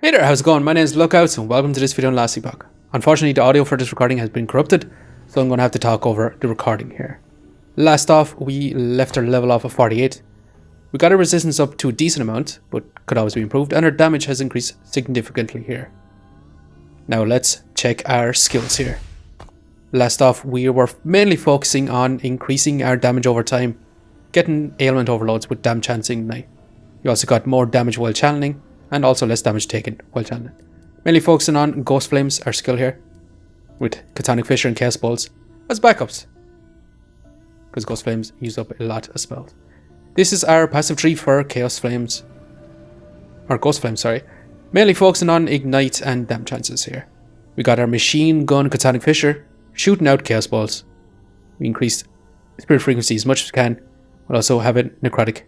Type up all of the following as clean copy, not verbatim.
Hey there, how's it going? My name is LuckOuts and welcome to this video on Last Epoch. Unfortunately, the audio for this recording has been corrupted, so I'm going to have to talk over the recording here. Last off, we left our level off of 48. We got our resistance up to a decent amount, but could always be improved, and our damage has increased significantly here. Now let's check our skills here. Last off, we were mainly focusing on increasing our damage over time, getting ailment overloads with damage chance ignite. You also got more damage while channeling, and also less damage taken while channeling. Mainly focusing on Ghost Flames, our skill here, with CHTHONIC FISSURE and Chaos Balls as backups, because Ghost Flames use up a lot of spells. This is our passive tree for Chaos Flames, or Ghost Flames, sorry. Mainly focusing on Ignite and damage chances here. We got our Machine Gun CHTHONIC FISSURE, shooting out Chaos Balls. We increased Spirit Frequency as much as we can, while also having Necrotic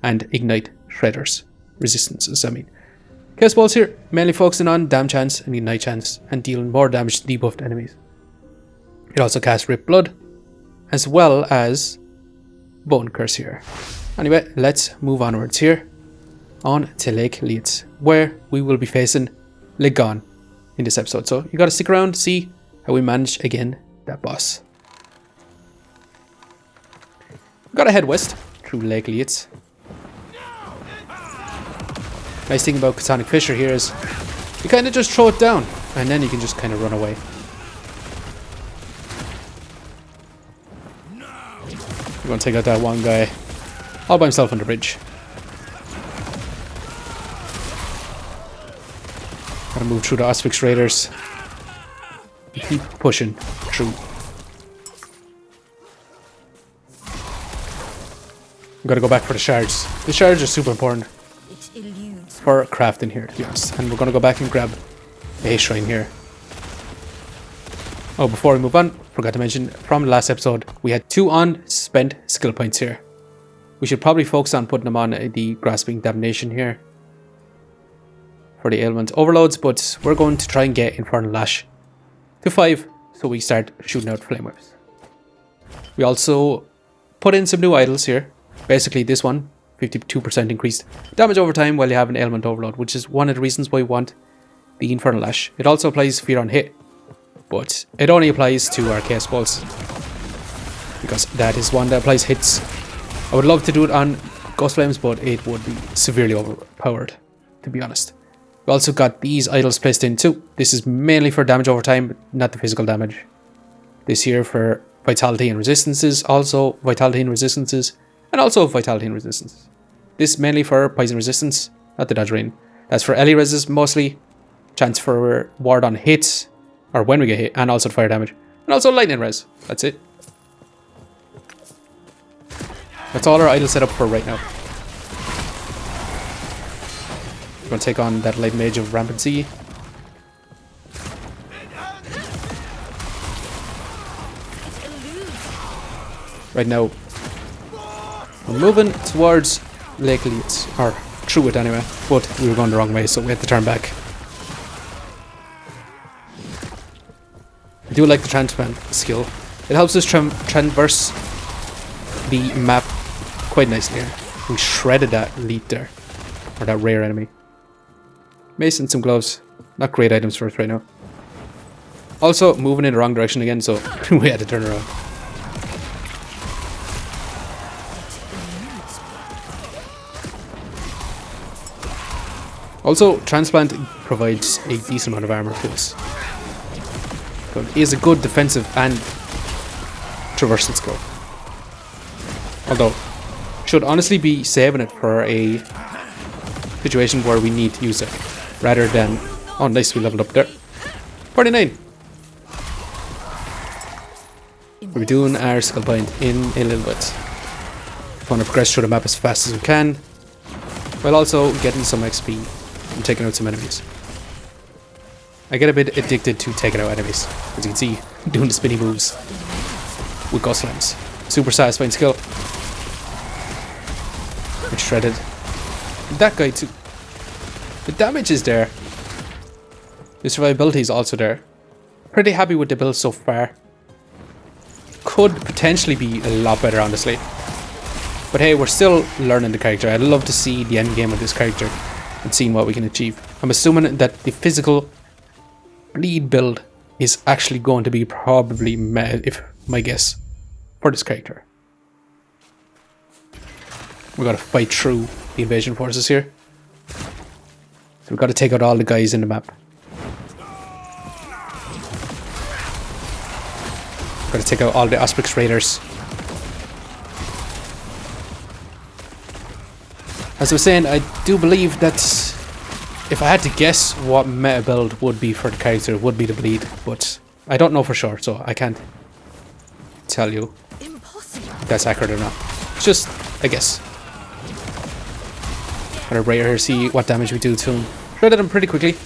and Ignite Shredders. Resistances, I mean. Chaos Balls here, mainly focusing on Damage Chance and Ignite Chance, and dealing more damage to debuffed enemies. It also casts Rip Blood, as well as Bone Curse here. Anyway, let's move onwards here, on to Lake LIATH, where we will be facing Lagon in this episode. So you gotta stick around to see how we manage again that boss. We gotta head west through Lake LIATH. Nice thing about CHTHONIC FISSURE here is you kind of just throw it down and then you can just kind of run away. We're going to take out that one guy all by himself on the bridge. Gotta move through the Asphyx Raiders. Keep pushing through. Gotta go back for the shards. The shards are super important for crafting here, to be honest. And we're going to go back and grab a shrine here. Oh, before we move on, forgot to mention from the last episode, we had 2 unspent skill points here. We should probably focus on putting them on the Grasping Damnation here for the ailment overloads, but we're going to try and get Infernal Lash to 5 so we start shooting out flame whips. We also put in some new idols here. Basically this one, 52% increased damage over time while you have an ailment overload, which is one of the reasons why we want the Infernal Lash. It also applies Fear on hit, but it only applies to our Chaos Balls, because that is one that applies hits. I would love to do it on Ghost Flames, but it would be severely overpowered, to be honest. We also got these idols placed in too. This is mainly for damage over time, but not the physical damage. This here for Vitality and Resistances, also Vitality and Resistances, and also Vitality and Resistance. This mainly for Poison Resistance, not the Dodge Rain. That's for Ellie Reses mostly. Chance for ward on hits, or when we get hit, and also fire damage. And also Lightning Res. That's it. That's all our idols set up for right now. We're going to take on that Light Mage of Rampancy. Right now, we're moving towards Lake LIATH, or through it anyway, but we were going the wrong way, so we had to turn back. I do like the transplant skill. It helps us traverse the map quite nicely here. We shredded that elite there, or that rare enemy. Mace and some gloves, not great items for us right now. Also moving in the wrong direction again, so we had to turn around. Also, Transplant provides a decent amount of armor to us. So it is a good defensive and traversal skill. Although, should honestly be saving it for a situation where we need to use it, rather than... Oh, nice, we leveled up there. 49! We're doing our skill point in a little bit. We want to progress through the map as fast as we can, while also getting some XP. I'm taking out some enemies. I get a bit addicted to taking out enemies, as you can see, doing the spinny moves with Ghost Flames. Super satisfying skill. Which shredded. That guy too. The damage is there. The survivability is also there. Pretty happy with the build so far. Could potentially be a lot better, honestly. But hey, we're still learning the character. I'd love to see the end game of this character and seeing what we can achieve. I'm assuming that the physical bleed build is actually going to be probably meta, if my guess, for this character. We gotta fight through the invasion forces here. So we've got to take out all the guys in the map. Got to take out all the Auspix Raiders. As I was saying, I do believe that if I had to guess what meta build would be for the character, it would be the bleed, but I don't know for sure, so I can't tell you if that's accurate or not. It's just a guess. Got a Raider here, see what damage we do to him. Shredded him pretty quickly.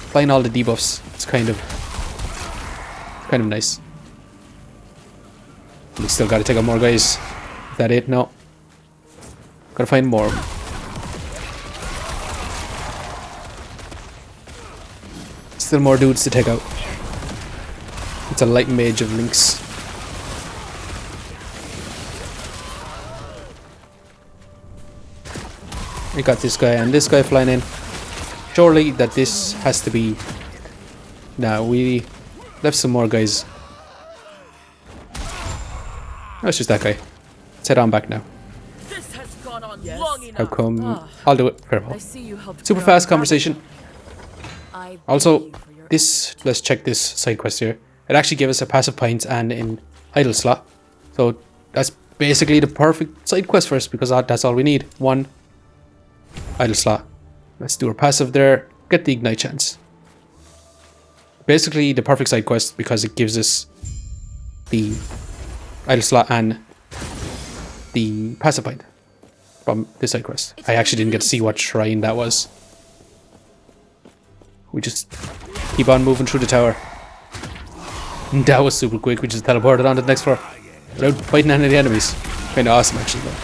Applying all the debuffs. It's kind of nice. We still gotta take out more guys. Is that it? No. Gotta find more. Still more dudes to take out. It's a light mage of links. We got this guy and this guy flying in. Surely that this has to be... Nah, we left some more guys. Oh, it's just that guy. Let's head on back now. This has gone on long enough. How come? I'll do it. Farewell. I see you helped Super grow fast up. conversation. I Also, thank you for your this... Let's check this side quest here. It actually gave us a passive point and an idle slot. So that's basically the perfect side quest for us because that's all we need. One idle slot. Let's do our passive there. Get the ignite chance. Basically the perfect side quest because it gives us the idle slot and the passive point from this side quest. I actually didn't get to see what shrine that was. We just keep on moving through the tower. That was super quick. We just teleported on to the next floor without fighting any of the enemies. Kind of awesome actually though.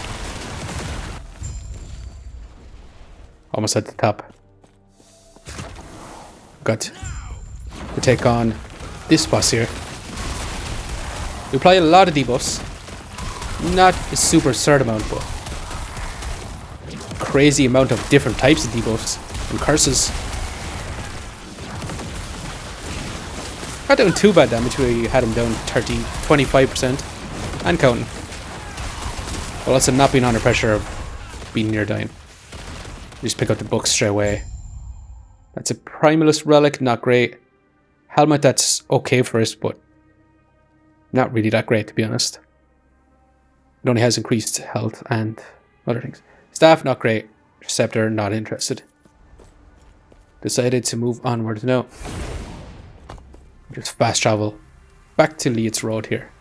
Almost at the top. Got to take on this boss here. We apply a lot of debuffs. Not a super absurd amount, but crazy amount of different types of debuffs and curses. Not doing too bad damage. We had him down 25% and counting. Well, that's a not being under pressure of being near dying. Just pick up the book straight away. That's a Primalist relic, not great. Helmet, that's okay for us, but not really that great to be honest. It only has increased health and other things. Staff, not great. Scepter, not interested. Decided to move onwards now. Just fast travel back to LIATH's road here.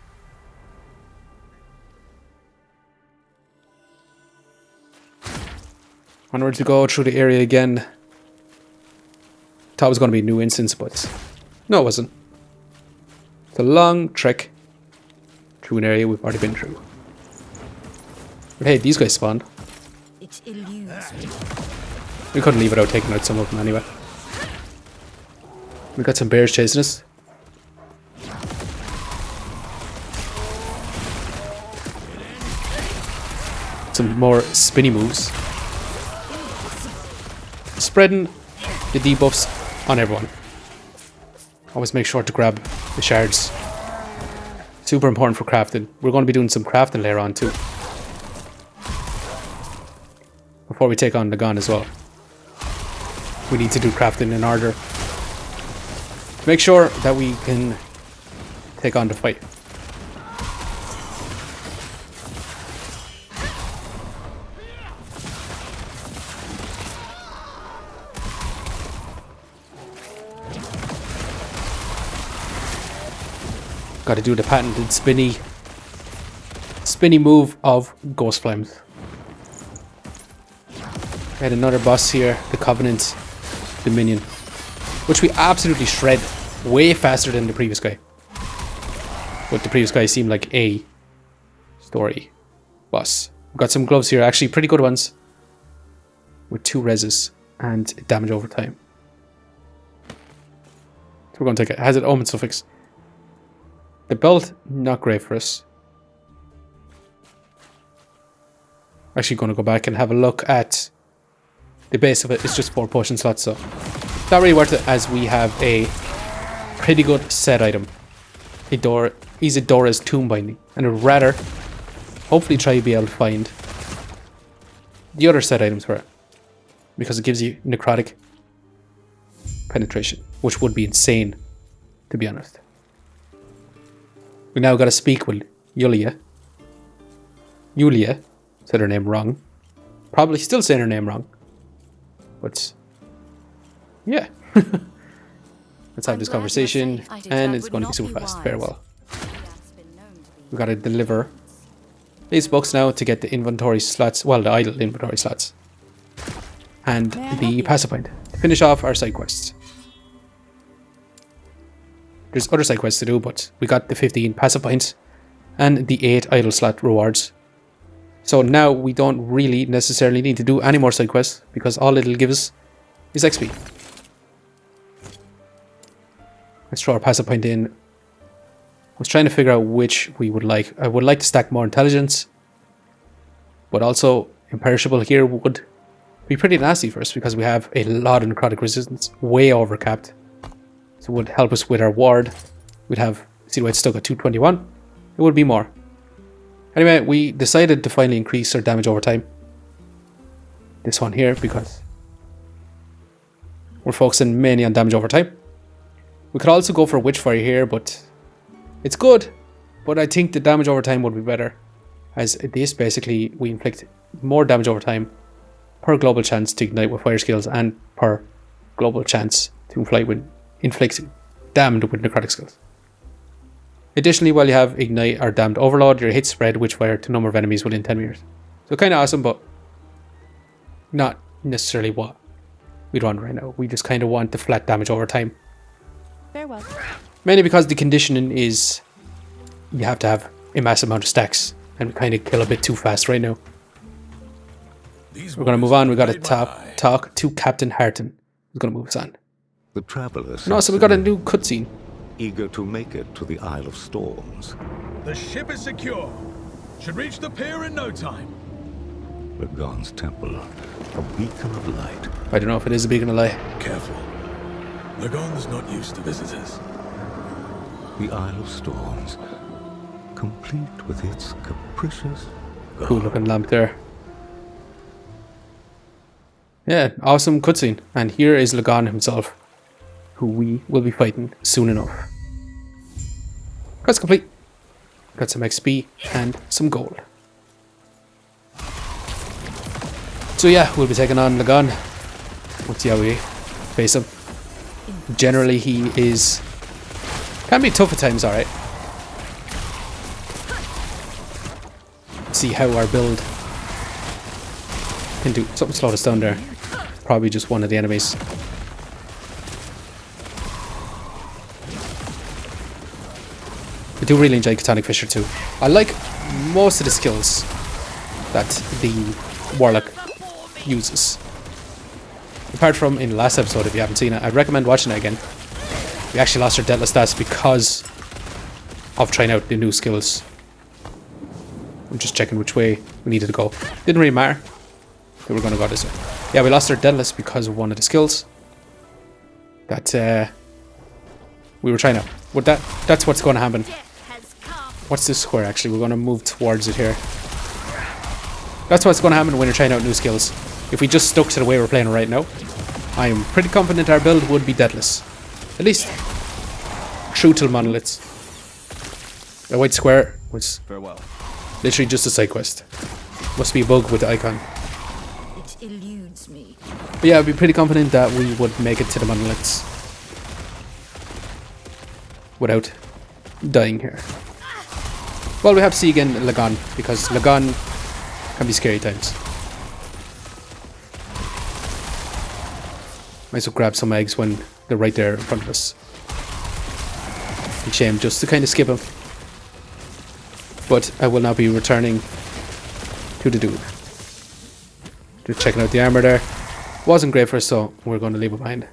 Onwards we go through the area again. Thought it was going to be a new instance, but no, it wasn't. It's a long trek through an area we've already been through. But hey, these guys spawned. It eludes me. We couldn't leave without taking out some of them anyway. We got some bears chasing us. Some more spinny moves. Spreading the debuffs on everyone. Always make sure to grab the shards. Super important for crafting. We're going to be doing some crafting later on too. Before we take on Lagon as well. We need to do crafting in order to make sure that we can take on the fight. Got to do the patented spinny move of Ghost Flames. We had another boss here, the Covenant Dominion, which we absolutely shred way faster than the previous guy. But the previous guy seemed like a story boss. We've got some gloves here, actually pretty good ones, with 2 reses and damage over time. So we're going to take it. It has an omen suffix. The belt, not great for us. Actually going to go back and have a look at the base of it. It's just 4 potion slots, so Not really worth it, as we have a pretty good set item. Isidora's Tomb Binding. And I'd rather hopefully try to be able to find the other set items for it. Because it gives you necrotic penetration, which would be insane, to be honest. We now got to speak with Yulia. Yulia said her name wrong. Probably still saying her name wrong. But yeah. Let's have this conversation, and it's going to be super fast. Farewell. We got to deliver these books now to get the inventory slots, well, the idle inventory slots, and the passive point to finish off our side quests. There's other side quests to do, but we got the 15 passive points and the 8 idle slot rewards. So now we don't really necessarily need to do any more side quests, because all it'll give us is XP. Let's throw our passive point in. I was trying to figure out which we would like. I would like to stack more intelligence, but also imperishable here would be pretty nasty for us, because we have a lot of necrotic resistance, way overcapped. So it would help us with our ward. We'd have, see, it's stuck at 221. It would be more. Anyway, we decided to finally increase our damage over time. This one here, because we're focusing mainly on damage over time. We could also go for Witchfire here, but it's good. But I think the damage over time would be better, as this basically we inflict more damage over time per global chance to ignite with fire skills, and per global chance to inflict damned with necrotic skills. Additionally, while you have Ignite or Damned Overload, your hits spread Witchfire to number of enemies within 10 meters. So kind of awesome, but not necessarily what we'd want right now. We just kind of want the flat damage over time. Farewell. Mainly because the conditioning is you have to have a massive amount of stacks, and we kind of kill a bit too fast right now. We're going to move on. We got to talk to Captain Harton, who's going to move us on. The travelers. No, so we got a new cutscene. Eager to make it to the Isle of Storms. The ship is secure. Should reach the pier in no time. Lagon's temple, a beacon of light. I don't know if it is a beacon of light. Careful. Lagon's not used to visitors. The Isle of Storms, complete with its capricious Cool looking lamp there. Yeah, awesome cutscene. And here is Lagon himself, who we will be fighting soon enough. Quest complete. Got some XP and some gold. So yeah, we'll be taking on Lagon. Let's see how we face him. Generally, he can be tough at times, alright. See how our build can do. Something slowed us down there. Probably just one of the enemies. I do really enjoy Chthonic Fissure too. I like most of the skills that the Warlock uses. Apart from in the last episode, if you haven't seen it, I'd recommend watching it again. We actually lost our Deathless stats because of trying out the new skills. I'm just checking which way we needed to go. Didn't really matter. We were going to go this way. Yeah, we lost our Deathless because of one of the skills that we were trying out. With that's what's going to happen. What's this square actually? We're going to move towards it here. That's what's going to happen when you're trying out new skills. If we just stuck to the way we're playing right now, I am pretty confident our build would be deathless. At least true to the monoliths. The white square was literally just a side quest. Must be a bug with the icon. It eludes me. But yeah, I'd be pretty confident that we would make it to the monoliths without dying here. Well, we have to see again Lagon, because Lagon can be scary times. Might as well grab some eggs when they're right there in front of us. It's a shame just to kind of skip them. But I will now be returning to the dude. Just checking out the armor there. Wasn't great for us, so we're going to leave it behind.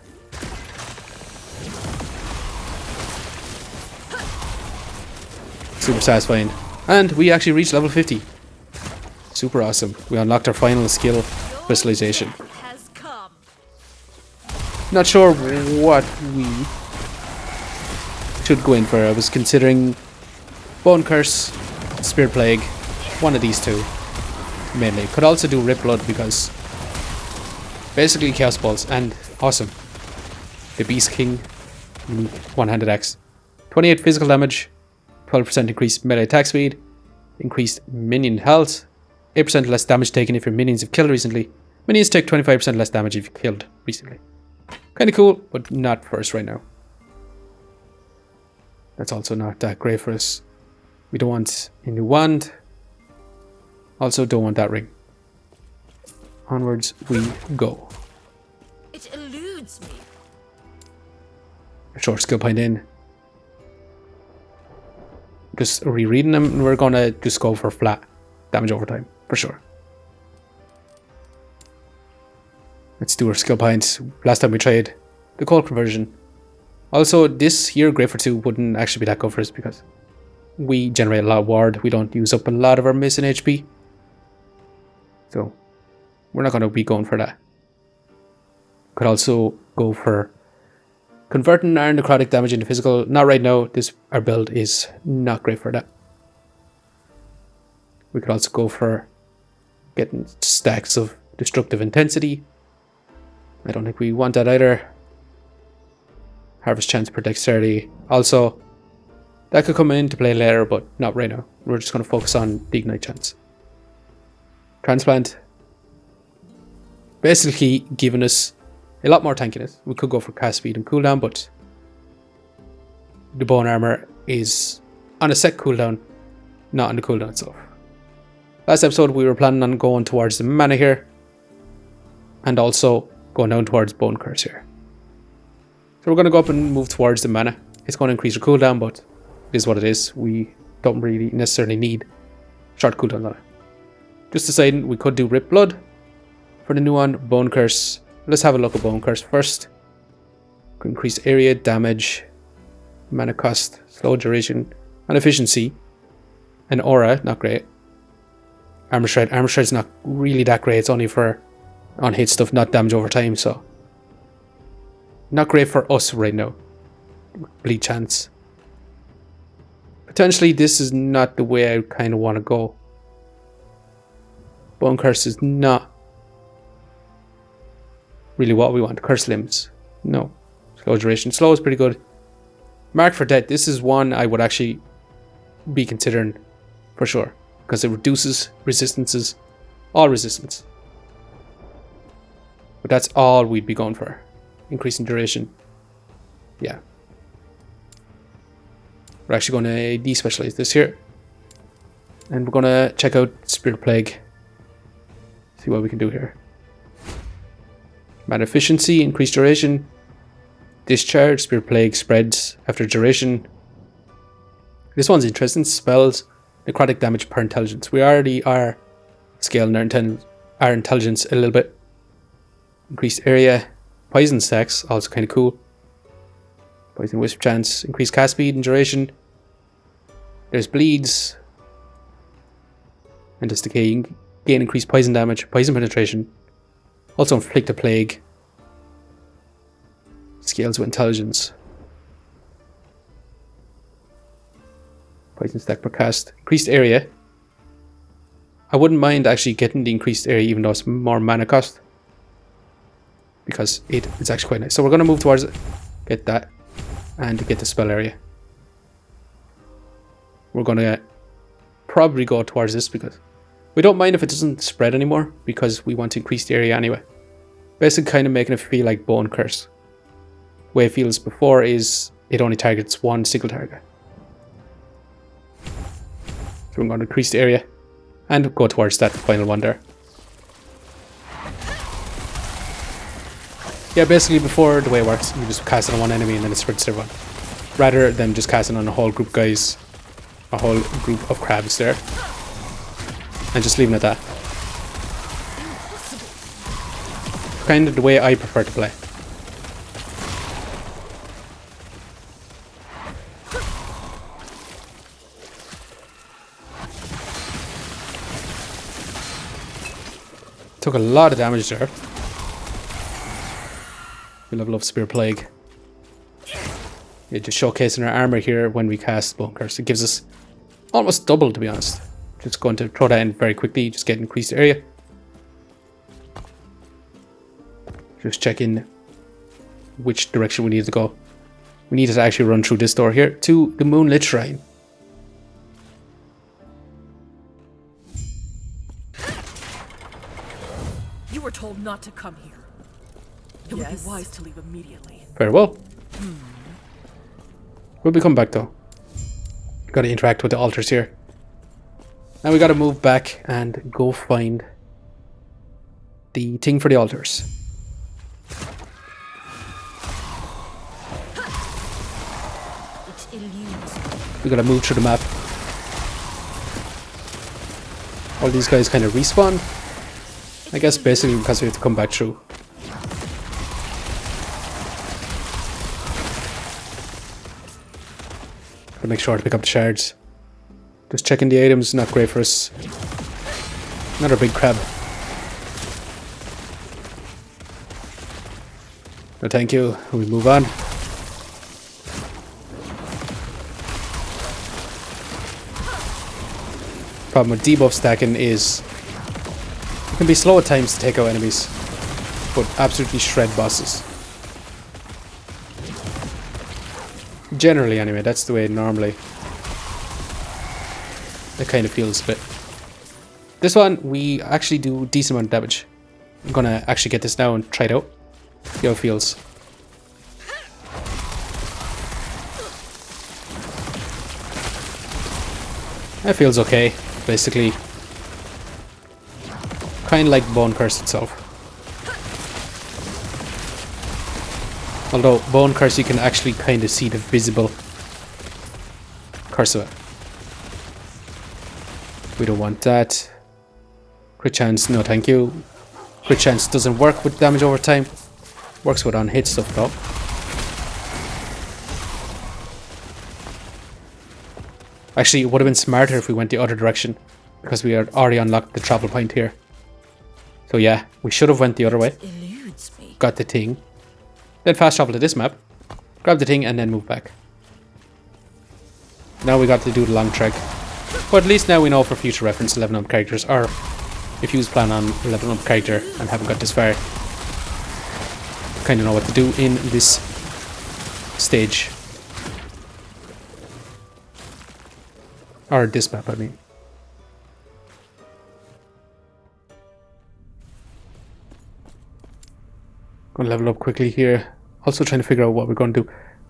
Super satisfying. And we actually reached level 50. Super awesome. We unlocked our final skill, Crystallization. Not sure what we should go in for. I was considering Bone Curse, Spirit Plague, one of these two mainly. Could also do Rip Blood because basically Chaos Balls and awesome. The Beast King, one-handed axe. 28 physical damage, 12% increased melee attack speed, increased minion health, 8% less damage taken if your minions have killed recently. Minions take 25% less damage if you killed recently. Kinda cool, but not for us right now. That's also not that great for us. We don't want a new wand. Also don't want that ring. Onwards we go. It eludes me. Short skill point in. Just rereading them, and we're gonna just go for flat damage over time, for sure. Let's do our skill points. Last time we tried the cold conversion. Also, this here, Great for 2, wouldn't actually be that good for us because we generate a lot of ward. We don't use up a lot of our missing HP. So, we're not gonna be going for that. Could also go for converting our necrotic damage into physical. Not right now. Our build is not great for that. We could also go for getting stacks of destructive intensity. I don't think we want that either. Harvest chance per dexterity. Also, that could come into play later, but not right now. We're just going to focus on the ignite chance. Transplant. Basically giving us a lot more tankiness. We could go for cast speed and cooldown, but the bone armor is on a set cooldown, not on the cooldown itself. Last episode we were planning on going towards the mana here, and also going down towards bone curse here. So we're going to go up and move towards the mana. It's going to increase our cooldown, but it is what it is. We don't really necessarily need short cooldown on it. Just deciding we could do Rip Blood for the new one, Bone Curse. Let's have a look at Bone Curse first. Increase area, damage, mana cost, slow duration, and efficiency. And aura, not great. Armor Shred. Armor Shred's not really that great. It's only for on hit stuff, not damage over time, so not great for us right now. Bleed chance. Potentially this is not the way I kind of want to go. Bone Curse is not really what we want. Curse limbs. No. Slow duration. Slow is pretty good. Mark for Death. This is one I would actually be considering for sure. Because it reduces resistances. All resistance. But that's all we'd be going for. Increasing duration. Yeah. We're actually going to despecialize this here. And we're going to check out Spirit Plague. See what we can do here. Mana efficiency, increased duration. Discharge, Spirit Plague spreads after duration. This one's interesting. Spells, necrotic damage per intelligence. We already are scaling our intelligence a little bit. Increased area. Poison stacks, also kind of cool. Poison wisp chance, increased cast speed and duration. There's bleeds. And this decay, gain increased poison damage, poison penetration. Also inflict a plague. Scales with intelligence. Poison stack per cast. Increased area. I wouldn't mind actually getting the increased area even though it's more mana cost. Because it's actually quite nice. So we're going to move towards it. Get that. And get the spell area. We're going to probably go towards this because we don't mind if it doesn't spread anymore. Because we want to increase the area anyway. Basically kind of making it feel like Bone Curse. The way it feels before is it only targets one single target. So we're going to increase the area. And go towards that final one there. Yeah, basically before the way it works, you just cast it on one enemy and then it spreads to everyone. Rather than just casting on a whole group of guys, a whole group of crabs there. And just leaving it at that. Kind of the way I prefer to play. Took a lot of damage there. We level up Spear Plague. Yeah, just showcasing our armor here when we cast Bone Curse. It gives us almost double, to be honest. Just going to throw that in very quickly, just get increased area. Just checking which direction we need to go. We need to actually run through this door here to the Moonlit Shrine. You were told not to come here. It would be wise to leave immediately. Very well. We'll be coming back though. Gotta interact with the altars here. Now we gotta move back and go find the thing for the altars. It eludes. We gotta move through the map. All these guys kind of respawn. I guess basically because we have to come back through. Gotta make sure to pick up the shards. Just checking the items, not great for us. Another big crab. No thank you, we move on. Problem with debuff stacking is it can be slow at times to take out enemies, but absolutely shred bosses. Generally anyway, that's the way normally it kind of feels a bit. This one we actually do a decent amount of damage. I'm gonna actually get this now and try it out. See how it feels. It feels okay, basically. Kind of like Bone Curse itself. Although Bone Curse you can actually kind of see the visible curse of it. We don't want that. Crit chance, no thank you. Crit chance doesn't work with damage over time. Works with on-hit stuff though. Actually, it would have been smarter if we went the other direction, because we had already unlocked the travel point here. So yeah, we should have went the other way. It eludes me. Got the thing. Then fast travel to this map. Grab the thing and then move back. Now we got to do the long trek. But at least now we know for future reference leveling up characters, or if you plan on leveling up character and haven't got this far, kind of know what to do in this stage. Or this map, I mean. Gonna level up quickly here. Also trying to figure out what we're going to do.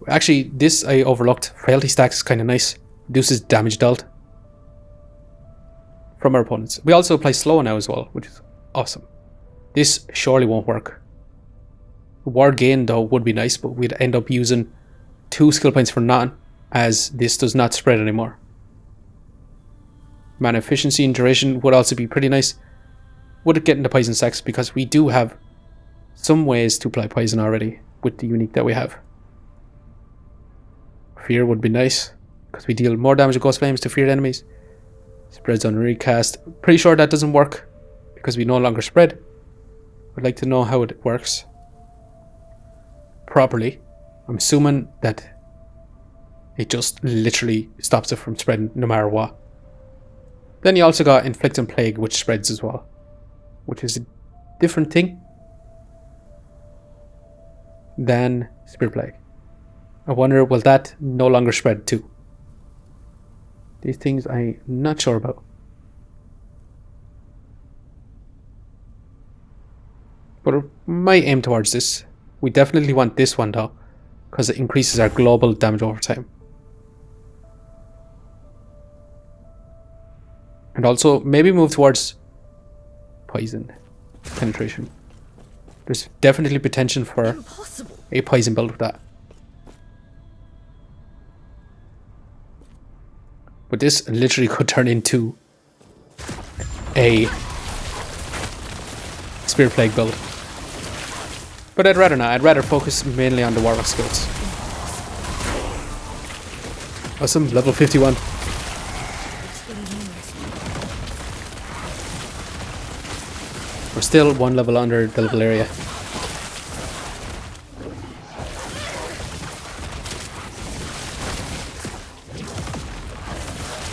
Actually, this I overlooked. Frailty stacks is kind of nice. Reduces damage dealt from our opponents. We also apply slow now as well, which is awesome. This surely won't work. Ward gain though would be nice, but we'd end up using 2 skill points for nothing, as this does not spread anymore. Mana efficiency and duration would also be pretty nice. Would it get into poison sacks, because we do have some ways to apply poison already with the unique that we have. Fear would be nice, because we deal more damage with ghost flames to feared enemies. Spreads on recast. Pretty sure that doesn't work because we no longer spread. I'd like to know how it works properly. I'm assuming that it just literally stops it from spreading no matter what. Then you also got Inflict and Plague, which spreads as well, which is a different thing than Spear Plague. I wonder, will that no longer spread too? These things I'm not sure about. But we might aim towards this. We definitely want this one though, because it increases our global damage over time. And also maybe move towards poison penetration. There's definitely potential for Impossible. a poison build with that. But this literally could turn into a Spear Plague build. But I'd rather not. I'd rather focus mainly on the Warlock skills. Awesome, level 51. We're still one level under the level area.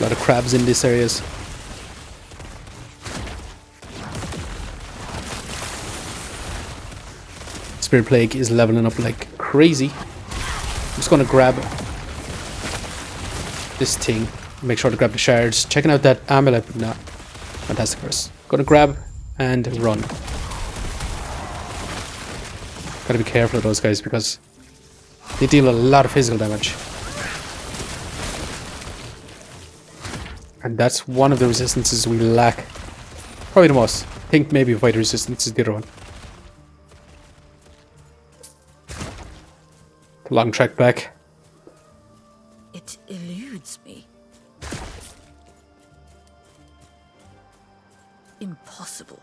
A lot of crabs in these areas. Spirit Plague is leveling up like crazy. I'm just going to grab this thing. Make sure to grab the shards. Checking out that amulet. Nah. Fantastic first. Going to grab and run. Gotta be careful of those guys because they deal a lot of physical damage. And that's one of the resistances we lack. Probably the most. I think maybe fighter resistance is the other one. The long trek back. It eludes me. Impossible.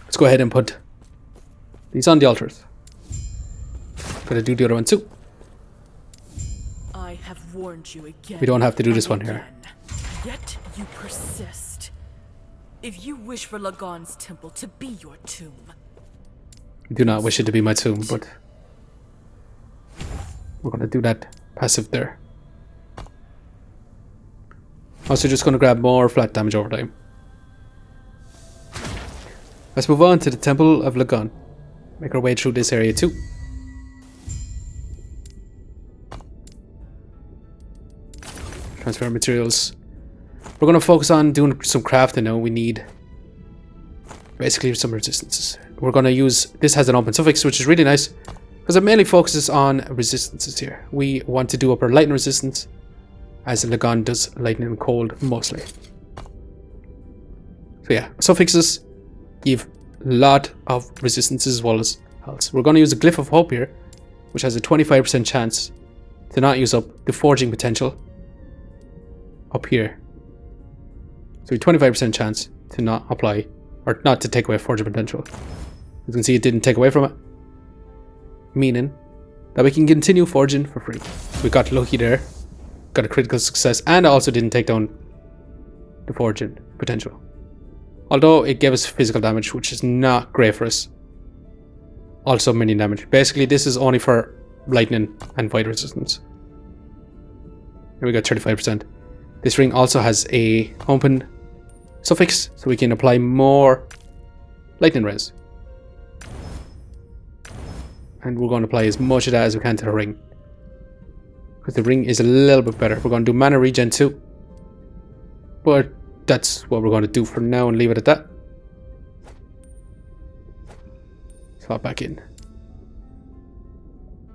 Let's go ahead and put these on the altars. Gotta do the other one too. I have warned you again. We don't have to do this and one here. again. Yet you persist. If you wish for Lagon's temple to be your tomb, I do not wish it to be my tomb, but we're gonna do that passive there. Also just gonna grab more flat damage over time. Let's move on to the Temple of Lagon. Make our way through this area too. Transfer materials. We're going to focus on doing some crafting now. We need basically some resistances. We're going to use, this has an open suffix, which is really nice because it mainly focuses on resistances here. We want to do up our lightning resistance, as Lagon does lightning and cold mostly. So yeah, suffixes give a lot of resistances as well as health. We're going to use a Glyph of Hope here, which has a 25% chance to not use up the forging potential up here. So a 25% chance to not apply, or not to take away forging potential. As you can see, it didn't take away from it, meaning that we can continue forging for free. We got lucky there, got a critical success, and also didn't take down the forging potential. Although it gave us physical damage, which is not great for us. Also minion damage. Basically, this is only for lightning and void resistance. And we got 35%. This ring also has a open suffix, so we can apply more lightning res. And we're going to apply as much of that as we can to the ring, because the ring is a little bit better. We're going to do mana regen too, but that's what we're going to do for now and leave it at that. Slot back in.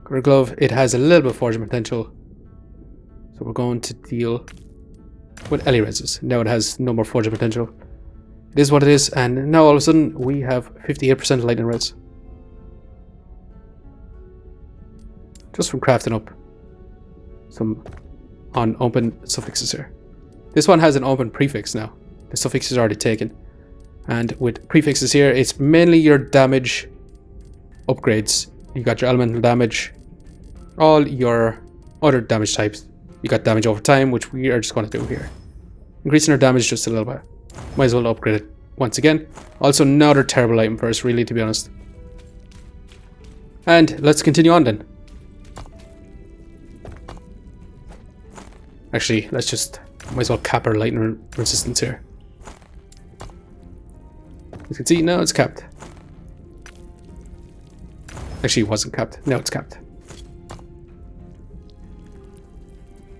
Color glove, it has a little bit of forging potential, so we're going to deal with Ellie reses. Now it has no more forging potential. It is what it is, and now all of a sudden we have 58% lightning res. Just from crafting up some unopened suffixes here. This one has an open prefix now. The suffix is already taken. And with prefixes here, it's mainly your damage upgrades. You got your elemental damage, all your other damage types. You got damage over time, which we are just going to do here. Increasing our damage just a little bit. Might as well upgrade it once again. Also another terrible item for us, really, to be honest. And let's continue on then. Actually, let's just, might as well cap our lightning resistance here. As you can see, now it's capped. Actually, it wasn't capped. Now it's capped.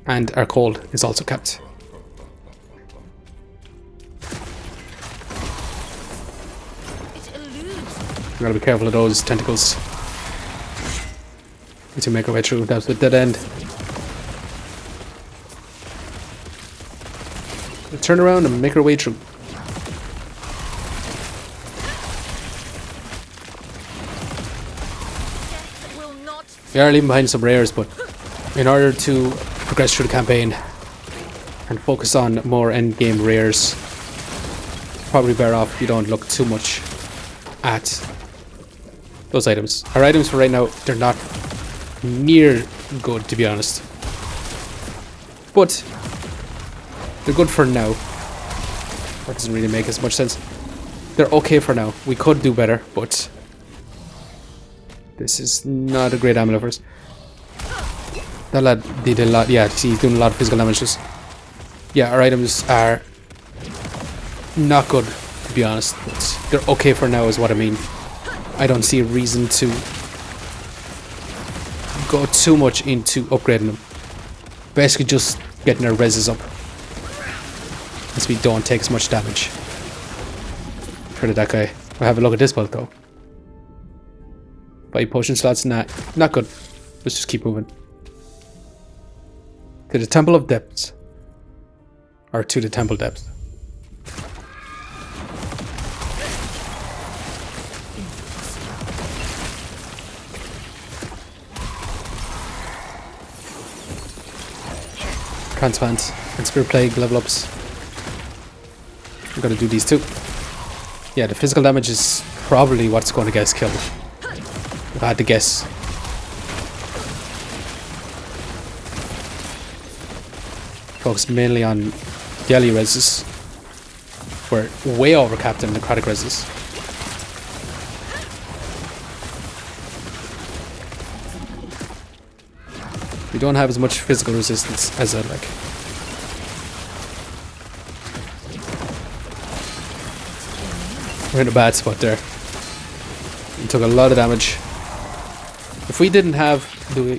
And our cold is also capped. It eludes. We gotta be careful of those tentacles. Need to make our way through. That's the dead end. We'll turn around and make our way through. Death will not. We are leaving behind some rares, but in order to progress through the campaign and focus on more endgame rares, it's probably better off you don't look too much at those items. Our items for right now, they're not near good, to be honest. But they're good for now. That doesn't really make as much sense. They're okay for now. We could do better, but this is not a great amulet for us. That lad did a lot. Yeah, see, he's doing a lot of physical damages. Yeah, our items are not good, to be honest. But they're okay for now, is what I mean. I don't see a reason to go too much into upgrading them. Basically, just getting our reses up, as we don't take as much damage. Rid of that guy. We'll have a look at this build though. Buy potion slots, nah, not good. Let's just keep moving. To the Temple of Depths. Or to the Temple Depths. Transplants and Spirit Plague level ups. We're gonna do these too. Yeah, the physical damage is probably what's going to get us killed. If I had to guess. Focus mainly on the LE reses. We're way overcapped in necrotic reses. We don't have as much physical resistance as I'd like. We're in a bad spot there. We took a lot of damage. If we didn't have the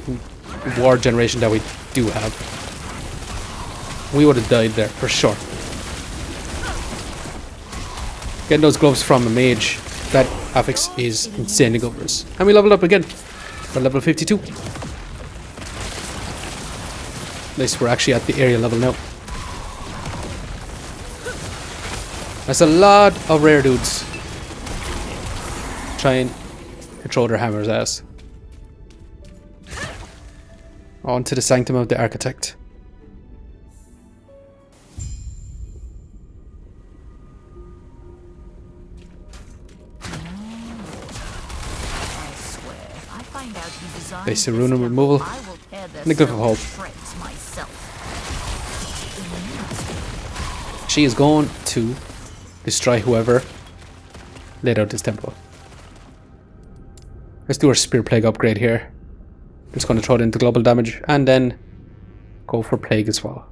ward generation that we do have, we would have died there for sure. Getting those gloves from a mage, that affix is insanely good for us. And we leveled up again. We're level 52. At least we're actually at the area level now. That's a lot of rare dudes trying to throw their hammers at us. On to the Sanctum of the Architect. Basic rune removal and the Glyph of Hope. She is going to destroy whoever laid out this temple. Let's do our Spirit Plague upgrade here. Just going to throw it into global damage and then go for Plague as well.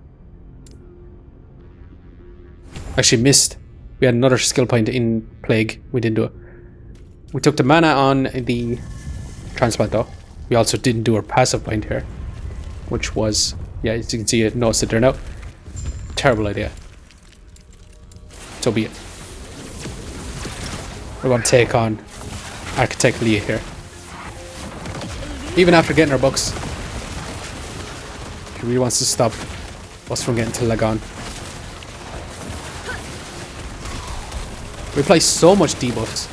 Actually missed. We had another skill point in Plague. We didn't do it. We took the mana on the Transplant though. We also didn't do our passive point here, which was, yeah, as you can see, it notice it there now. Terrible idea. So be it. We're going to take on Architect LIATH here. Even after getting our books, he really wants to stop us from getting to Lagon. We apply so much debuffs.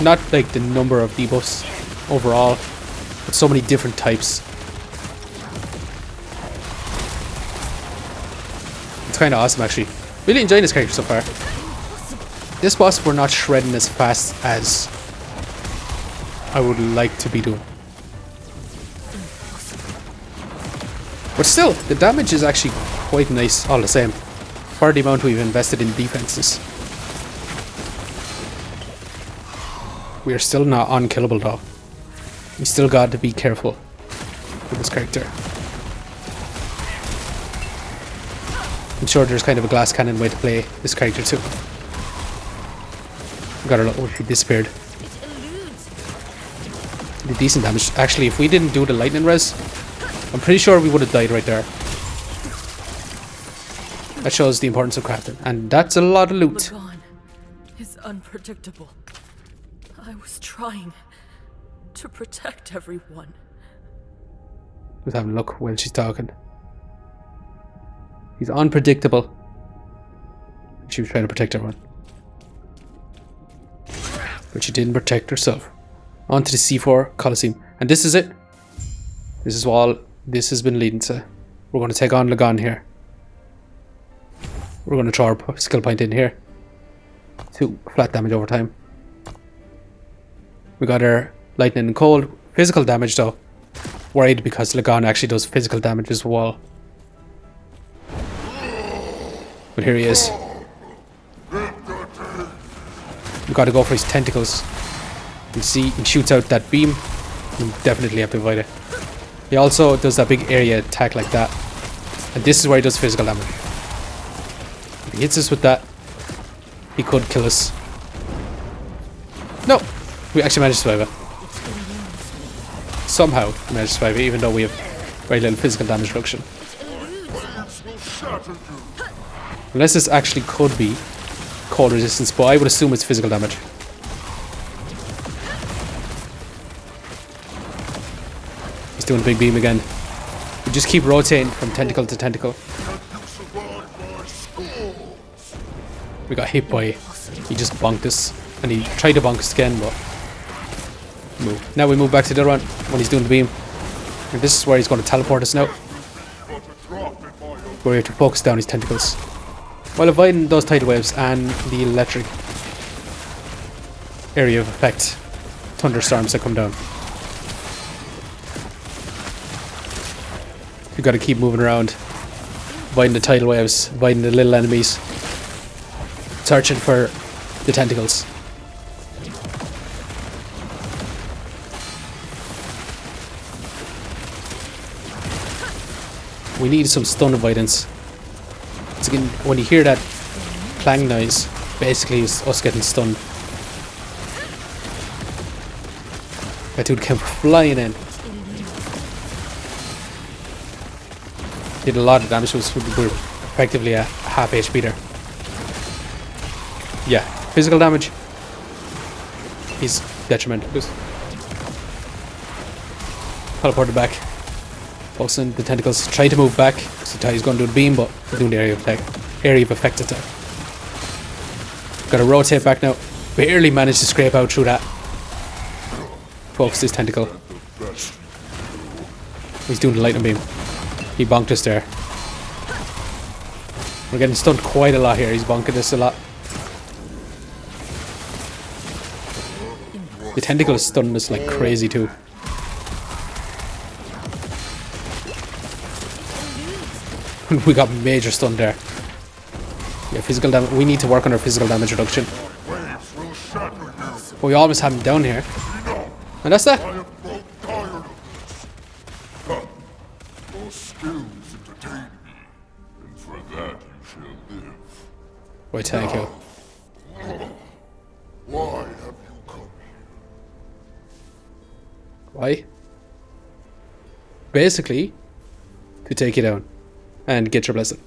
Not like the number of debuffs overall, but so many different types. It's kind of awesome actually. Really enjoying this character so far. This boss we're not shredding as fast as I would like to be doing. But still, the damage is actually quite nice all the same. For the amount we've invested in defenses. We are still not unkillable though. We still got to be careful with this character. I'm sure there's kind of a glass cannon way to play this character too. Got her. Oh, she disappeared. Did decent damage. Actually, if we didn't do the lightning res, I'm pretty sure we would have died right there. That shows the importance of crafting, and that's a lot of loot. Lagon is unpredictable. I was trying to protect everyone. Just having a look while she's talking. He's unpredictable. She was trying to protect everyone. But she didn't protect herself. On to the C4 Coliseum. And this is it. This is all this has been leading to. We're going to take on Lagon here. We're going to throw our skill point in here. 2 flat damage over time. We got our lightning and cold. Physical damage though. Worried because Lagon actually does physical damage as well. But here he is. We gotta go for his tentacles. You see, he shoots out that beam. We definitely have to avoid it. He also does that big area attack like that. And this is where he does physical damage. If he hits us with that, he could kill us. No! We actually managed to survive it. Somehow we managed to survive it, even though we have very little physical damage reduction. Unless this actually could be cold resistance, but I would assume it's physical damage. He's doing a big beam again. We just keep rotating from tentacle to tentacle. We got hit by... He just bonked us. And he tried to bonk us again, but... Move. Now we move back to the other one when he's doing the beam. And this is where he's going to teleport us now. Where we have to focus down his tentacles. While avoiding those tidal waves and the electric area of effect thunderstorms that come down. You've got to keep moving around, avoiding the tidal waves, avoiding the little enemies, searching for the tentacles. We need some stun avoidance. It's again, when you hear that clang noise, basically it's us getting stunned. That dude came flying in. Did a lot of damage, we were effectively at half HP there. Yeah, physical damage is detrimental. Just teleported back. Focusing the tentacles, try to move back. So he's going to do the beam, but we're doing the area of effect attack. Got to rotate back now. Barely managed to scrape out through that. Focus his tentacle. He's doing the lightning beam. He bonked us there. We're getting stunned quite a lot here. He's bonking us a lot. The tentacle is stunning us like crazy too. We got major stun there. Yeah, physical damage. We need to work on our physical damage reduction. But we almost have him down here. And that's that. Why, thank you. Why have you come here? Why? Basically, to take you down and get your blessing.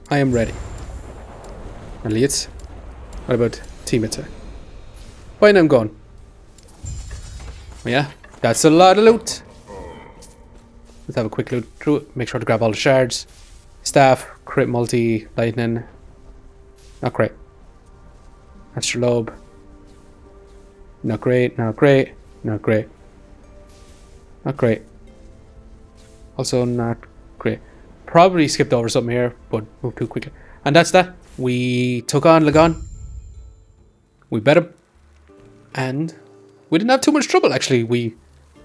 I am ready. And LIATH, what about team attack? Fine, I'm gone. Yeah, that's a lot of loot. Let's have a quick loot through it. Make sure to grab all the shards. Staff, crit multi, lightning. Not great. Extra lobe. Not great, not great, not great. Not great. Also not great. Probably skipped over something here, but moved too quickly. And that's that. We took on Lagon. We bet him. And we didn't have too much trouble actually. We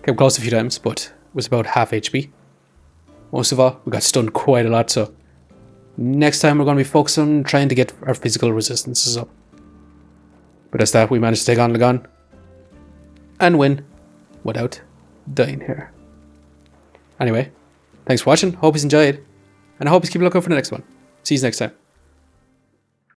came close a few times, but it was about half HP. Most of all, we got stunned quite a lot, so next time we're going to be focused on trying to get our physical resistances up. But that's that. We managed to take on Lagon and win without dying here. Anyway, thanks for watching. Hope you enjoyed. And I hope you keep looking for the next one. See you next time.